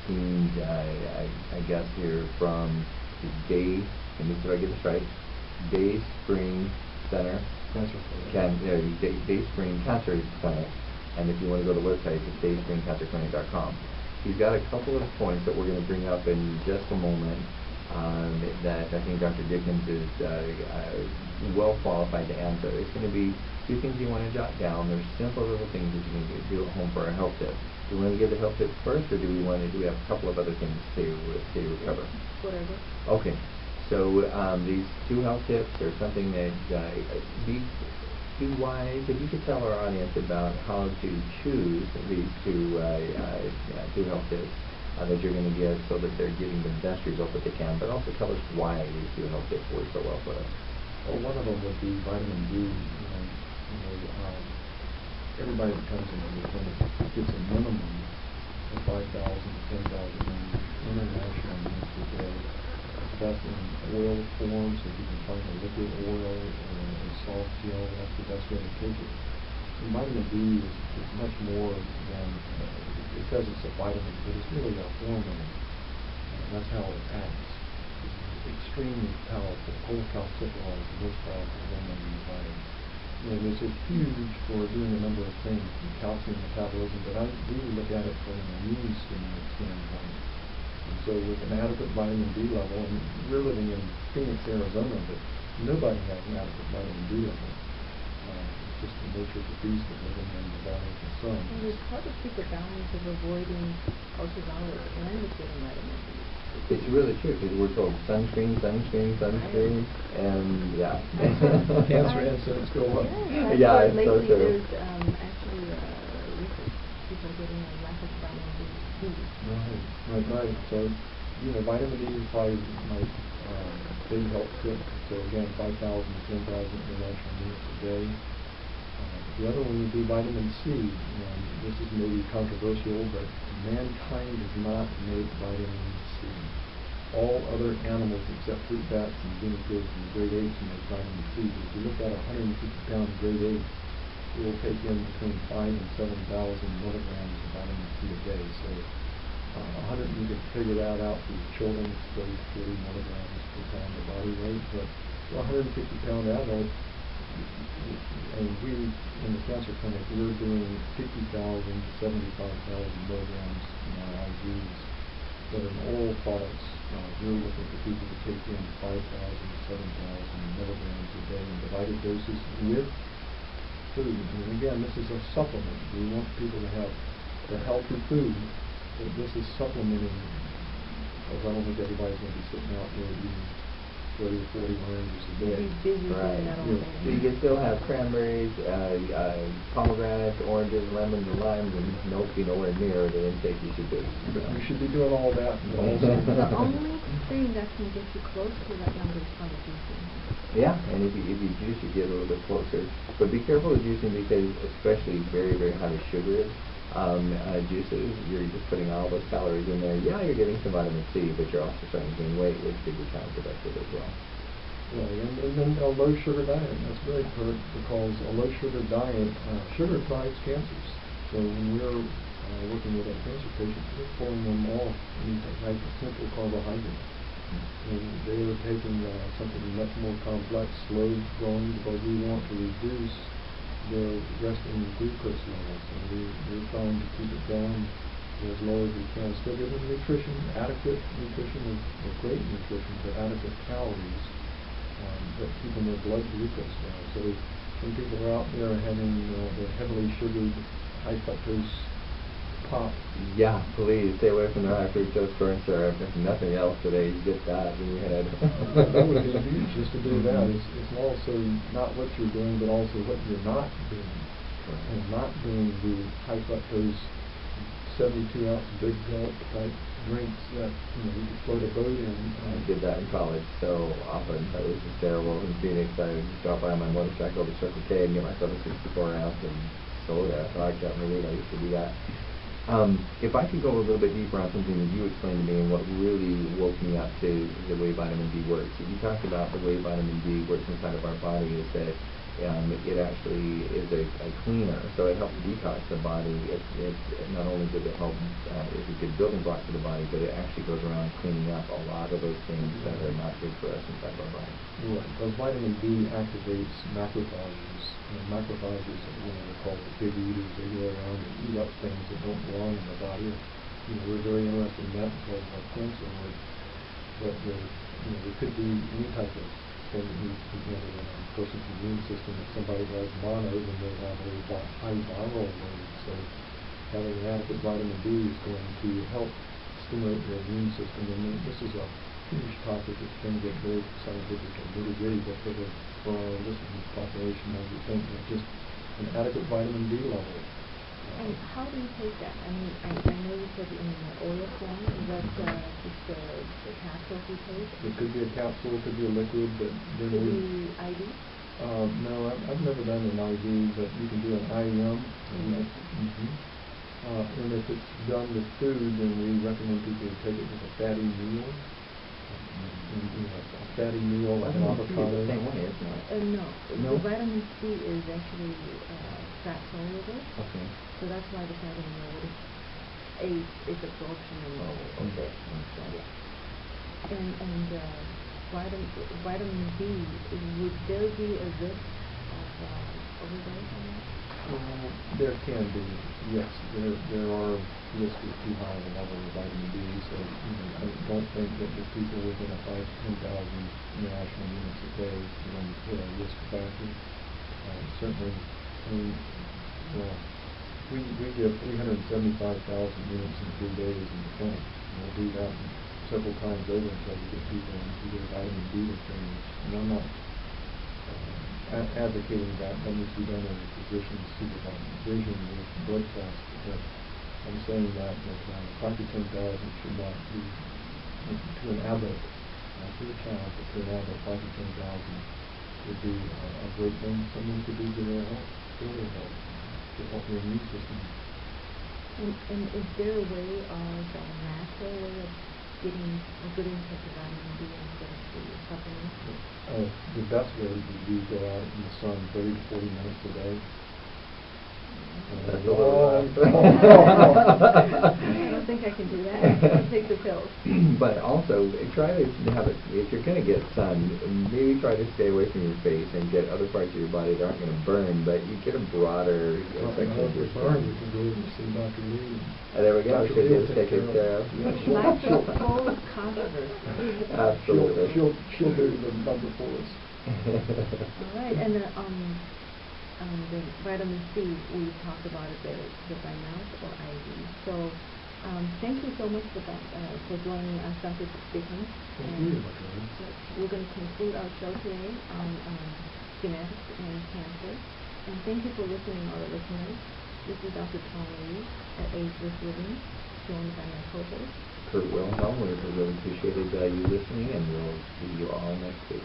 seen, I guess here from the Day, let me see if I get this right, Day Spring Center, Day Spring Cancer Center, and if you want to go to the website, it's dayspringcancerclinic.com. He's got a couple of points that we're going to bring up in just a moment that I think Dr. Dickens is well qualified to answer. It's going to be two things you want to jot down. There's simple little things that you can do at home for a health tip. Do we want to give the health tips first, or do we have a couple of other things to recover? Whatever. Okay. So these two health tips are something that be wise. If you could tell our audience about how to choose these two health tips that you're going to give, so that they're getting the best result that they can, but also tell us why these two health tips work so well for us. Well, one of them would be vitamin D. Everybody that comes into the clinic gets a minimum of 5,000 to 10,000 international units a day. That's in oil form, so if you can find a liquid oil or a soft gel, that's the best way to take it. And vitamin D is much more than, it says it's a vitamin, but it's really a hormone. That's how it acts. It's extremely powerful. Cholecalciferol is the most powerful hormone in the body. And it's huge for doing a number of things, calcium metabolism, but I do look at it from an immune standpoint. And so with an adequate vitamin D level, and we're living in Phoenix, Arizona, but nobody has an adequate vitamin D level. It's just the nature of the beast of living in the valley of the sun. And it's hard to keep the balance of avoiding ultraviolet and getting vitamin D. It's really true, because we're told sunscreen, and yeah. Cancer incidence go up. Yeah, it's so lately true. there's actually research. People are getting a lack of vitamin D. Right. So, vitamin D is probably my big health tip. So again, 5,000 to 10,000 international units a day. The other one would be vitamin C. And this is maybe controversial, but mankind does not make vitamin C. All other animals except fruit bats and guinea pigs and great apes make vitamin C. If you look at a 150-pound great ape, it will take in between 5,000 and 7,000 milligrams of vitamin C a day. So 100, you could figure that out for children, it's 30 to 40 milligrams per pound of body weight. But for a 150-pound adult, and we in the cancer clinic, we're doing 50,000 to 75,000 milligrams in our IVs. But in oral products, we're looking for people to take in 5,000 to 7,000 milligrams a day in divided doses with food. And again, this is a supplement. We want people to have the healthy food, but this is supplementing, because I don't think everybody's going to be sitting out there eating 30 or 40 oranges a day. Right. So you can still have cranberries, pomegranates, oranges, lemons, and limes, and nope, be nowhere near the intake you should do. You should be doing all that. The only thing that can get you close to that number is from juicing. Yeah, and if you juice, you get a little bit closer. But be careful with juicing, because especially very, very high sugar juices, you're just putting all those calories in there. Yeah, you're getting some vitamin C, but you're also starting to gain weight, which could be counterproductive as well. Yeah, and then a low sugar diet. That's very important, because a low sugar diet, sugar drives cancers. So when we're working with our cancer patients, we're pulling them off any type of simple carbohydrate. And they are taking something much more complex, slow growing, because we want to reduce their resting glucose levels, and we're trying to keep it down as low as we can. Still give them nutrition, adequate nutrition, or great nutrition, but adequate calories, but keeping their blood glucose down. So some people are out there having the heavily sugared, high fructose pop. Yeah, please stay away from the high fructose corn syrup. If nothing else today, you get that in your head. That would be huge, just to do that. It's also not what you're doing, but also what you're not doing. And not doing the high fructose 72-ounce big gulp type drinks that you could float a boat in. I did that in college so often. That was just terrible. In Phoenix, I would drop by on my motorcycle to Circle K and get myself a 64-ounce and soda. So I kept my weight. I used to do that. If I could go a little bit deeper on something that you explained to me and what really woke me up to the way vitamin D works. You talked about the way vitamin D works inside of our body is that it actually is a cleaner, so it helps detox the body. It's not only does it help it's a good building block for the body, but it actually goes around cleaning up a lot of those things that are not good for us inside of our body. Right. Because vitamin D activates macrophages. And macrophages, they're called the big eaters. They go around and eat up things that don't belong in the body. We're very interested in that because of our cancer work. But there could be any type of thing that needs to be handled in a person's immune system. If somebody has mono, then they have a high viral load. So having adequate vitamin D is going to help stimulate your immune system. And this is a huge topic that's going to get very scientific and nitty-gritty, but for our listening population, I would think that just an adequate vitamin D level. And how do you take that? I mean, I know you said in oil form. Is that just the capsules you take? It could be a capsule, it could be a liquid, but could be IV? No, I've never done an IV, but you can do an IM. And if it's done with food, then we recommend people to take it with a fatty meal. A fatty meal like an avocado. The same way, isn't it? No. The vitamin C is actually fat soluble. Okay. So that's why the fatty meal would aid its absorption and okay. And vitamin D, would there be a risk of overdose on that? There can be, yes. There are risks with too high of a level of vitamin D. So I don't think that the people within a 5 to 10,000 international units a day is going to hit a risk factor. Certainly, we give 375,000 units in 3 days in the clinic. And we'll do that several times over until we get people into their vitamin D returns. And I'm not advocating that. That needs to be done in a physician's supervision with blood tests. But I'm saying that 5 to 10,000 should not be, to an adult, not to a child, but to an adult, 5 to 10,000 would be a great thing someone could do to their health, to their health, to help their immune system. And is there a way of a natural way of getting a good intake of vitamin D instead of the supplements? The best way would be to go out in the sun 30 to 40 minutes a day. That's a lot. I don't think I can do that. I'll take the pills. But also, try to have it, if you're going to get sun, maybe try to stay away from your face and get other parts of your body that aren't going to burn, but you get a broader section of your burn, skin. you can go and see Dr. Lee. There we go. Should just take it care of. Life's full of controversy. Absolutely. She'll do the number for us. All right, and the vitamin C, we talked about it the by mouth or IV. So thank you so much for joining us, Dr. Dickens. Thank you. We're going to conclude our show today on genetics and cancer. And thank you for listening, our listeners. This is Dr. Tom Lee at Ageless Living, joined by my co-host, Wilhelm. We really appreciated you listening, and we'll see you all next week.